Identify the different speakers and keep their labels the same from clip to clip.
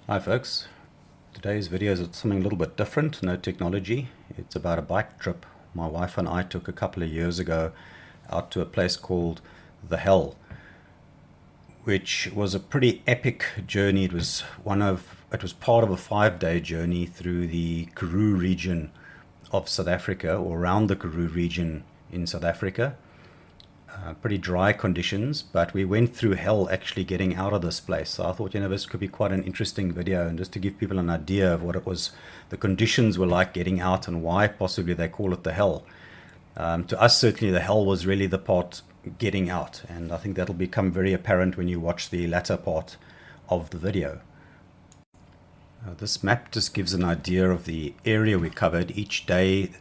Speaker 1: Hi folks, today's video is something a little bit different, no technology. It's about a bike trip my wife and I took a couple of years ago out to a place called The Hell, which was a pretty epic journey. It was part of a 5-day journey through the Karoo region of South Africa, or around the Karoo region in South Africa. Pretty dry conditions, but we went through hell actually getting out of this place. So I thought, this could be quite an interesting video, and just to give people an idea of what it was, the conditions were like getting out and why possibly they call it the hell. To us, certainly the hell was really the part getting out, and I think that'll become very apparent when you watch the latter part of the video. This map just gives an idea of the area we covered. Each day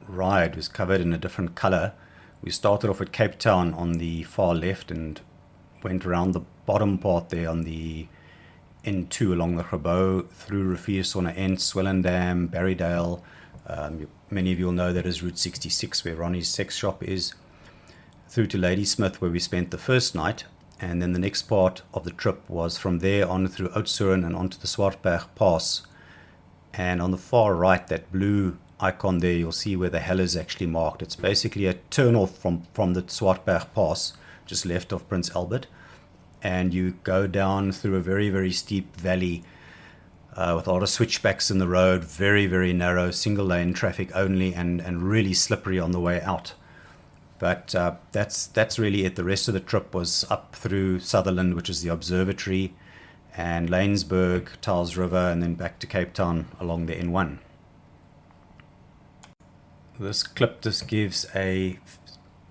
Speaker 1: ride was covered in a different color. We started off at Cape Town on the far left and went around the bottom part there on the N2 along the Grabouw, through Riviersonne-End, Swellendam, Berrydale. Many of you will know that is Route 66 where Ronnie's sex shop is, through to Ladysmith where we spent the first night, and then the next part of the trip was from there on through Oudtshoorn and onto the Swartberg Pass. And on the far right, that blue icon there, you'll see where the hell is actually marked. It's basically a turn off from the Swartberg Pass, just left of Prince Albert, and you go down through a very, very steep valley with a lot of switchbacks in the road, very, very narrow, single lane traffic only, and really slippery on the way out. But that's really it. The rest of the trip was up through Sutherland, which is the observatory, and Laingsburg, Tyles River, and then back to Cape Town along the N1. This clip just gives a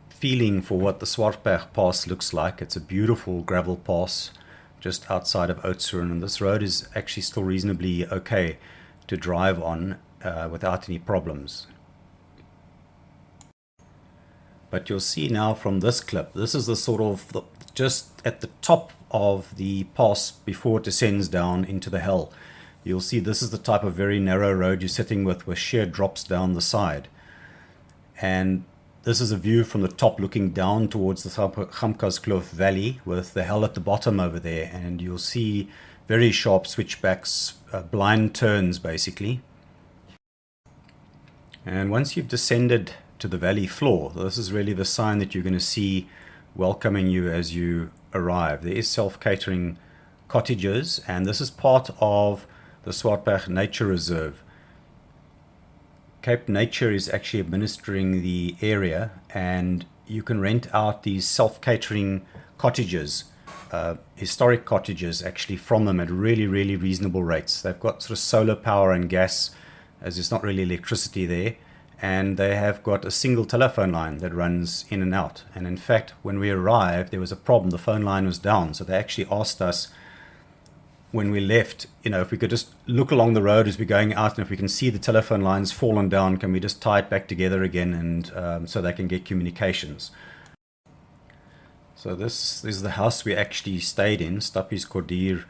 Speaker 1: feeling for what the Swartberg Pass looks like. It's a beautiful gravel pass just outside of Oudtshoorn, and this road is actually still reasonably okay to drive on without any problems. But you'll see now from this clip, this is the sort of just at the top of the pass before it descends down into the hell. You'll see this is the type of very narrow road you're sitting with sheer drops down the side. And this is a view from the top looking down towards the Gamkaskloof Valley with the hell at the bottom over there. And you'll see very sharp switchbacks, blind turns basically. And once you've descended to the valley floor, this is really the sign that you're going to see welcoming you as you arrive. There is self-catering cottages, and this is part of the Swartberg Nature Reserve. Cape Nature is actually administering the area, and you can rent out these self-catering cottages, historic cottages actually, from them at really, really reasonable rates. They've got sort of solar power and gas, as there's not really electricity there, and they have got a single telephone line that runs in and out. And in fact, when we arrived, there was a problem. The phone line was down, so they actually asked us when we left, if we could just look along the road as we're going out, and if we can see the telephone lines fallen down, can we just tie it back together again, and so they can get communications. So this is the house we actually stayed in, Stappies Cordier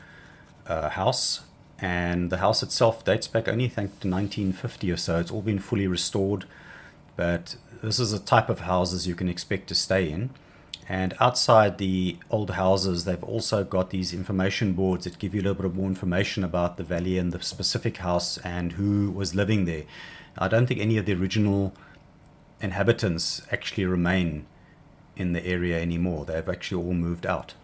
Speaker 1: house, and the house itself dates back only, I think, to 1950 or so. It's all been fully restored, but this is the type of houses you can expect to stay in. And outside the old houses, they've also got these information boards that give you a little bit more information about the valley and the specific house and who was living there. I don't think any of the original inhabitants actually remain in the area anymore. They've actually all moved out.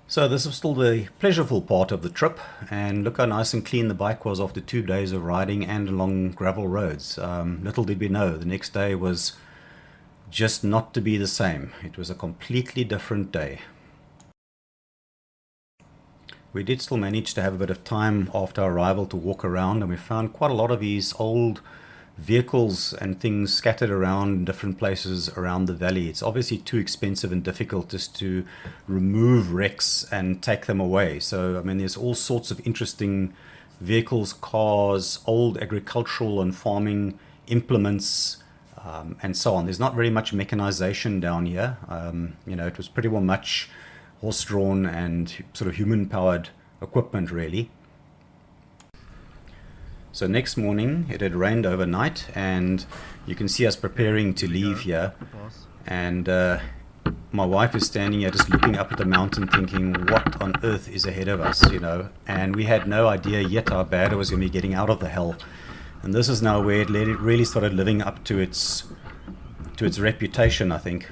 Speaker 1: So this is still the pleasurable part of the trip, and look how nice and clean the bike was after 2 days of riding and along gravel roads. Little did we know, the next day was just not to be the same. It was a completely different day. We did still manage to have a bit of time after our arrival to walk around, and we found quite a lot of these old vehicles and things scattered around in different places around the valley. It's obviously too expensive and difficult just to remove wrecks and take them away. So, there's all sorts of interesting vehicles, cars, old agricultural and farming implements, and so on. There's not very much mechanization down here. It was pretty well much horse-drawn and sort of human-powered equipment, really. So next morning, it had rained overnight, and you can see us preparing to leave here. And my wife is standing here just looking up at the mountain thinking, what on earth is ahead of us, you know? And we had no idea yet how bad it was going to be getting out of the hell. And this is now where it really started living up to its reputation, I think.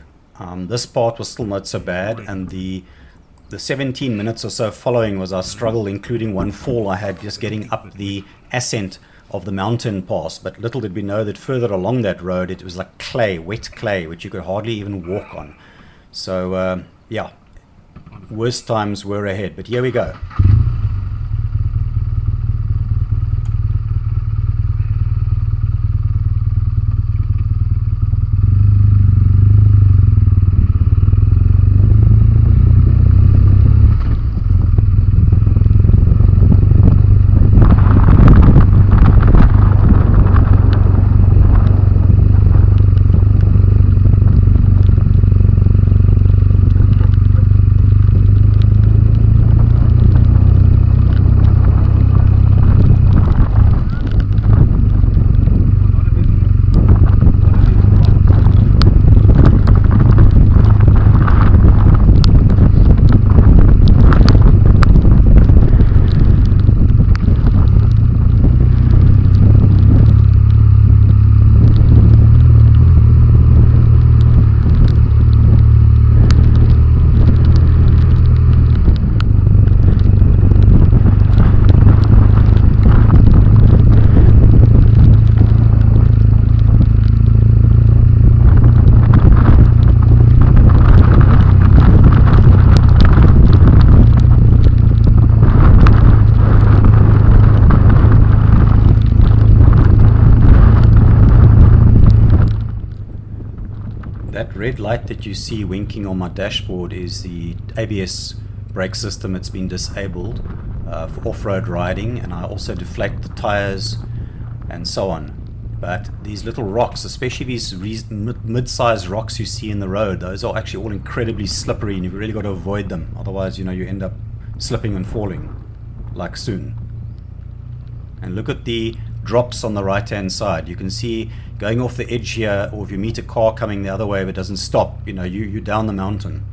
Speaker 1: This part was still not so bad, and the 17 minutes or so following was our struggle, including one fall I had just getting up the ascent of the mountain pass. But little did we know that further along that road it was like clay, wet clay, which you could hardly even walk on. So yeah, worse times were ahead, but here we go. That red light that you see winking on my dashboard is the ABS brake system. It's been disabled for off-road riding, and I also deflate the tires and so on. But these little rocks, especially these mid-sized rocks you see in the road, those are actually all incredibly slippery, and you've really got to avoid them. Otherwise, you know, you end up slipping and falling, like soon. And look at the drops on the right hand side. You can see going off the edge here, or if you meet a car coming the other way, if it doesn't stop, you know, you're down the mountain.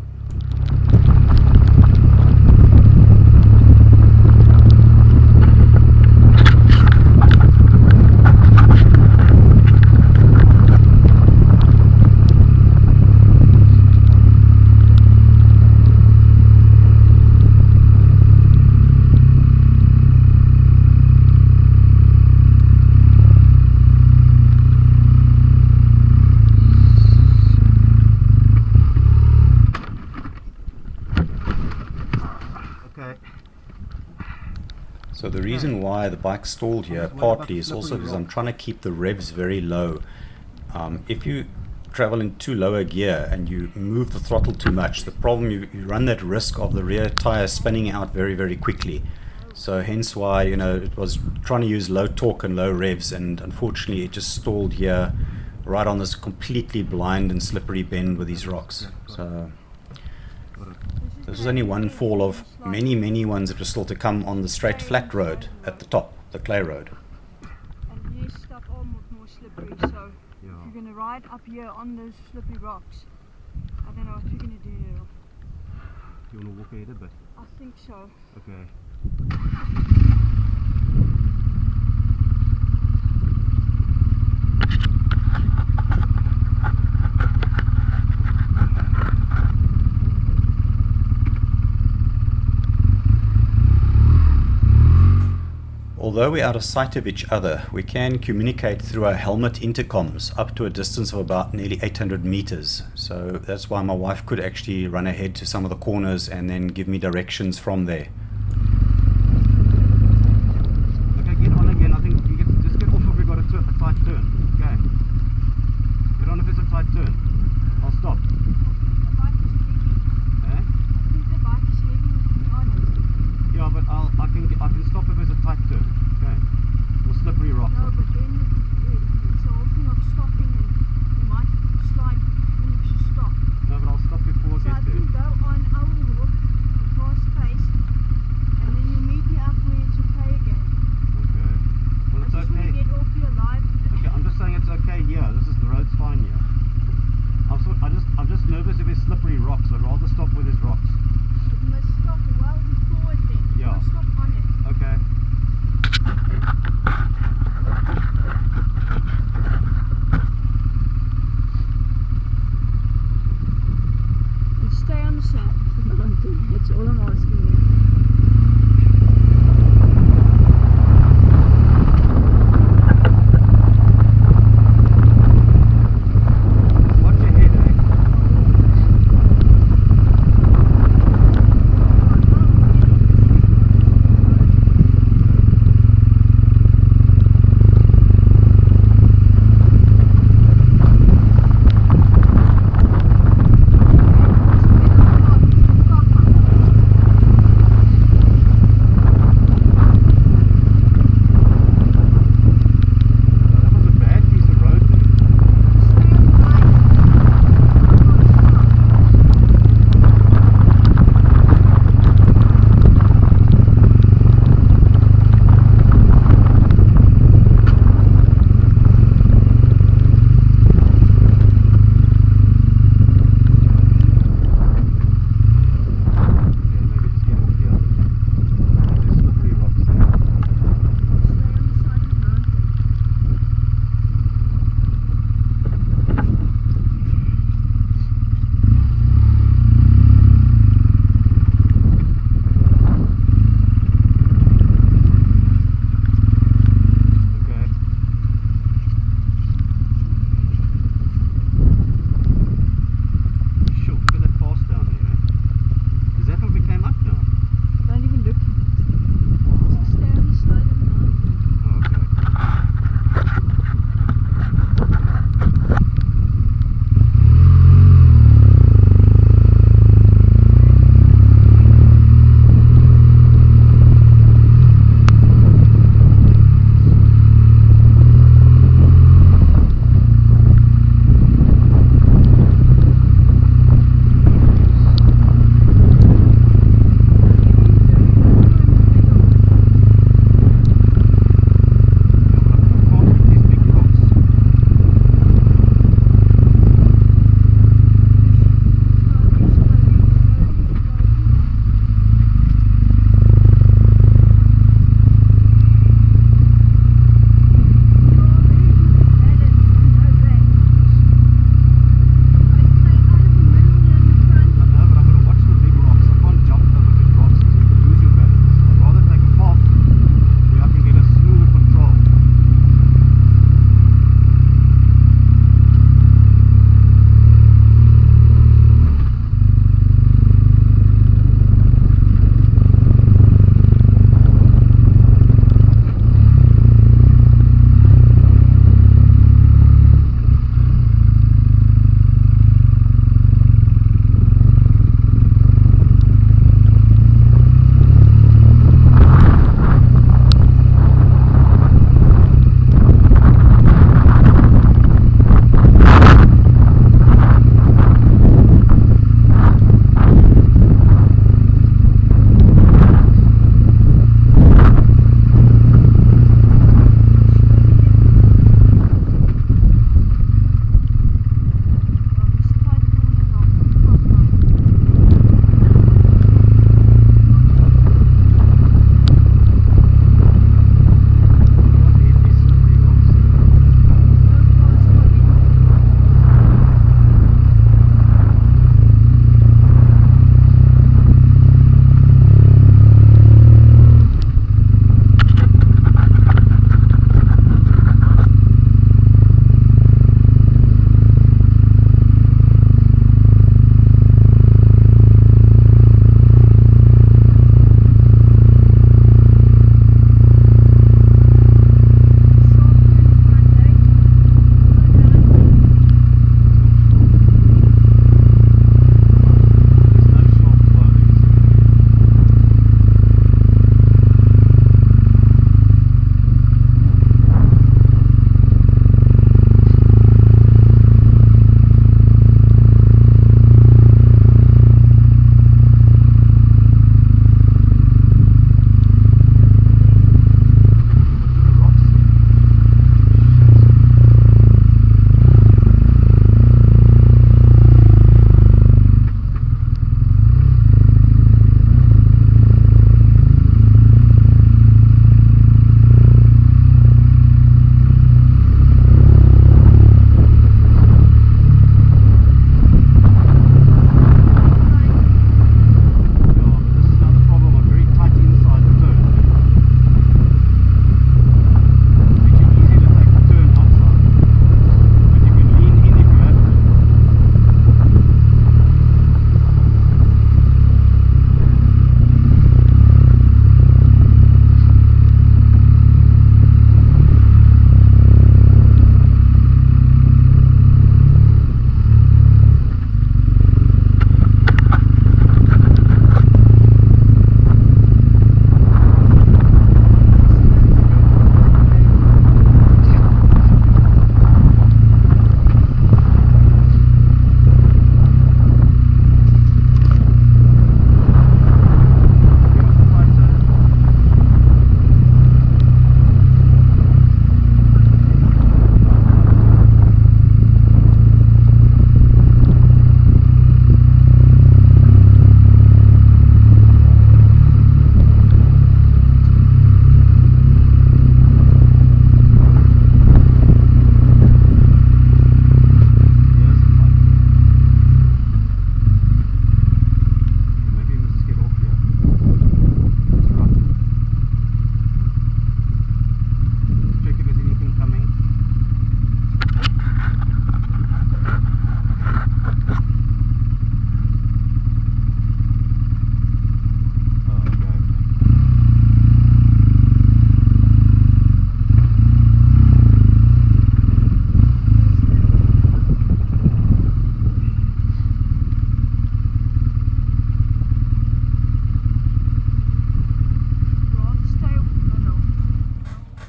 Speaker 1: So the reason why the bike stalled here partly is also because I'm trying to keep the revs very low. If you travel in too low a gear and you move the throttle too much, the problem, you run that risk of the rear tire spinning out very, very quickly. So hence why, you know, it was trying to use low torque and low revs, and unfortunately it just stalled here right on this completely blind and slippery bend with these rocks. So this was only one fall of many, many ones that were still to come on the straight flat road at the top, the clay road.
Speaker 2: And yes, stuff are more slippery, so if you're going to ride up here on those slippery rocks, I don't know what you're going to do here.
Speaker 3: Do you want to walk ahead a bit?
Speaker 2: I think so.
Speaker 3: Okay.
Speaker 1: Although we're out of sight of each other, we can communicate through our helmet intercoms up to a distance of about nearly 800 meters. So that's why my wife could actually run ahead to some of the corners and then give me directions from there.
Speaker 3: Okay, get on again. I think you just get off if we've got a tight turn. Okay. Get on if it's a tight turn. I'll stop.
Speaker 2: The bike is heavy.
Speaker 3: Eh?
Speaker 2: I think the bike is heavy with me on it.
Speaker 3: Yeah, but I can stop if it's a tight turn. Okay. Or slippery rocks.
Speaker 2: No, but then it's the whole thing of stopping, and you might slide even if you stop.
Speaker 3: No, but I'll stop before I
Speaker 2: So I
Speaker 3: get there.
Speaker 2: think go on, I will walk at fast pace,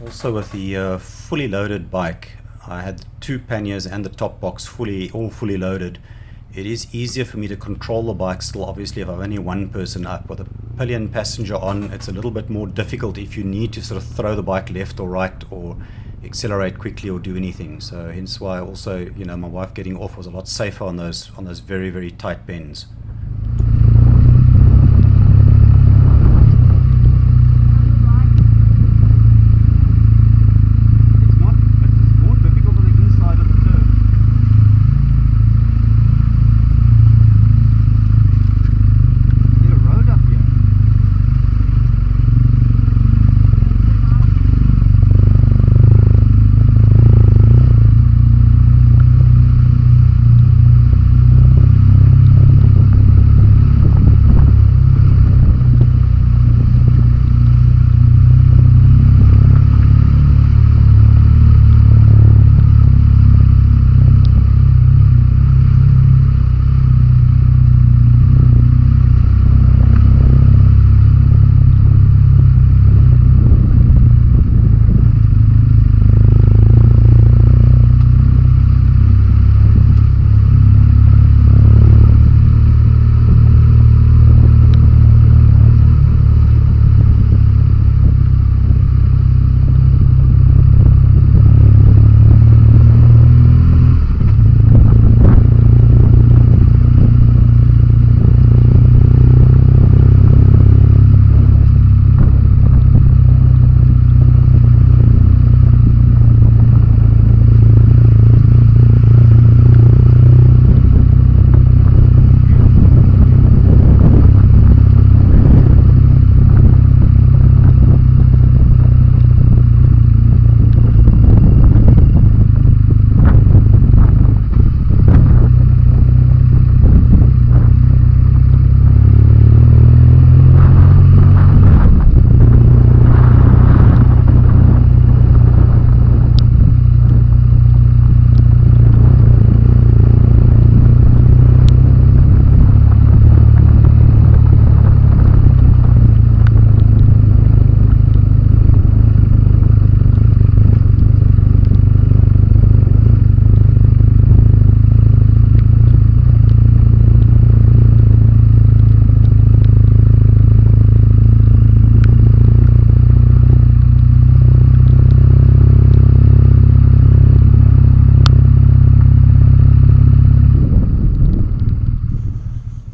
Speaker 1: Also with the fully loaded bike, I had the two panniers and the top box all fully loaded. It is easier for me to control the bike still, obviously, if I've only one person up. With a pillion passenger on, it's a little bit more difficult if you need to sort of throw the bike left or right or accelerate quickly or do anything. So hence why also, you know, my wife getting off was a lot safer on those very, very tight bends.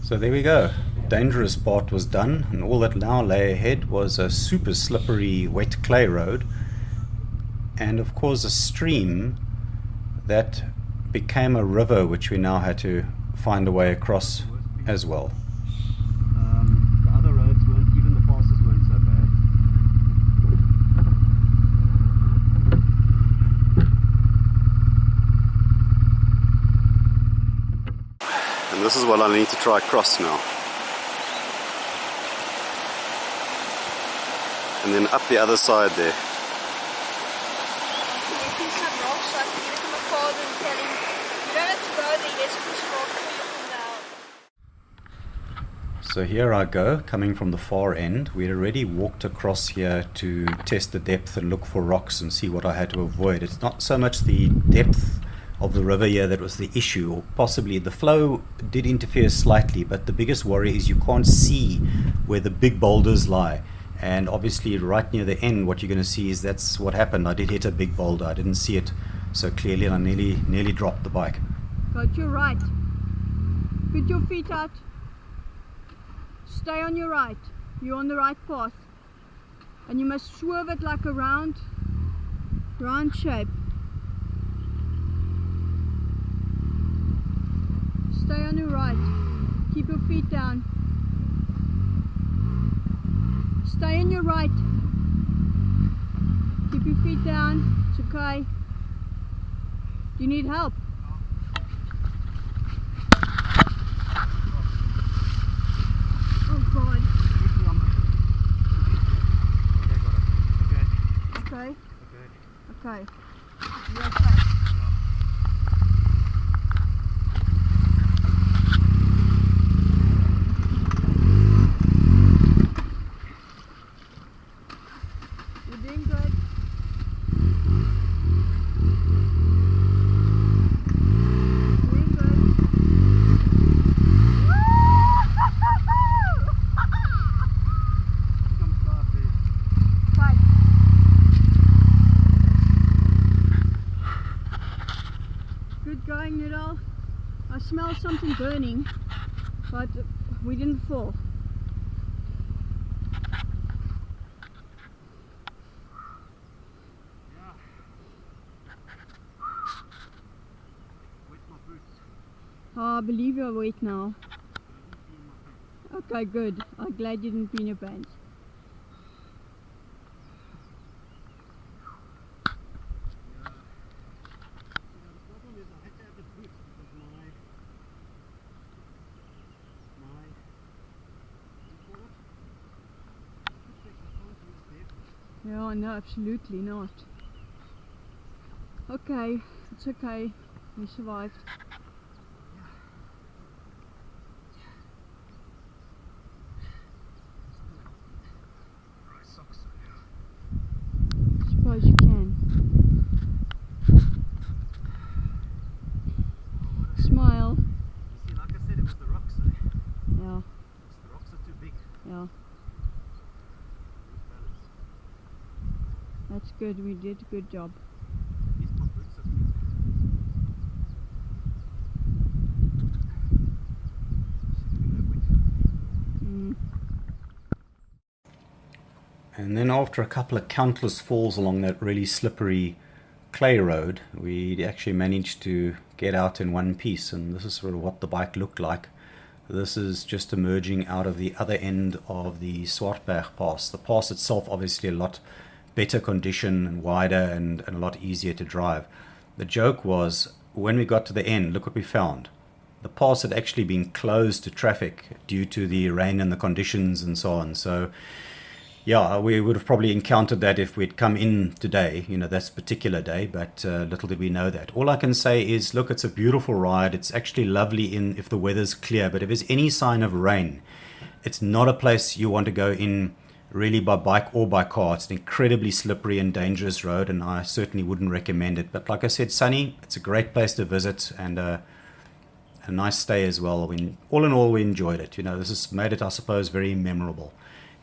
Speaker 1: So there we go. Dangerous part was done, and all that now lay ahead was a super slippery wet clay road, and of course a stream that became a river which we now had to find a way across as well.
Speaker 3: The other roads weren't, even the passes weren't so bad. And this is what I need to try across now. And then up the other side there.
Speaker 1: So here I go, coming from the far end. We had already walked across here to test the depth and look for rocks and see what I had to avoid. It's not so much the depth of the river here that was the issue, or possibly the flow did interfere slightly, but the biggest worry is you can't see where the big boulders lie. And obviously right near the end what you're going to see is that's what happened. I did hit a big boulder, I didn't see it so clearly, and I nearly dropped the bike.
Speaker 2: Go to your right. Put your feet out. Stay on your right. You're on the right path. And you must swerve it like a round shape. Stay on your right. Keep your feet down. Stay on your right. Keep your feet down. It's okay. Do you need help? Oh God. Okay. Okay. You're okay. You're doing good. smell something burning, but we didn't fall.
Speaker 3: Yeah. Wet my boots.
Speaker 2: Oh, I believe you're wet now. Okay, good. I'm glad you didn't pee in your pants. Yeah, no, absolutely not. Okay, it's okay. We survived. Suppose you can. Smile.
Speaker 3: See, like I said, it was the rocks. Eh?
Speaker 2: Yeah,
Speaker 3: The rocks are too big.
Speaker 2: yeah. That's good. We did a good job.
Speaker 3: At least my boots are clean.
Speaker 2: Mm.
Speaker 1: And then after a couple of countless falls along that really slippery clay road, we actually managed to get out in one piece, and this is sort of what the bike looked like. This is just emerging out of the other end of the Swartberg Pass. The pass itself obviously a lot better condition and wider and a lot easier to drive. The joke was when we got to the end, look what we found. The pass had actually been closed to traffic due to the rain and the conditions and so on. So yeah, we would have probably encountered that if we'd come in today, you know, this particular day, but little did we know that. All I can say is, look, it's a beautiful ride. It's actually lovely if the weather's clear, but if there's any sign of rain, it's not a place you want to go in really by bike or by car. It's an incredibly slippery and dangerous road, and I certainly wouldn't recommend it. But like I said, sunny, it's a great place to visit, and a nice stay as well. All in all, we enjoyed it. You know, this has made it, I suppose, very memorable.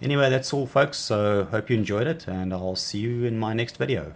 Speaker 1: Anyway, that's all, folks. So hope you enjoyed it, and I'll see you in my next video.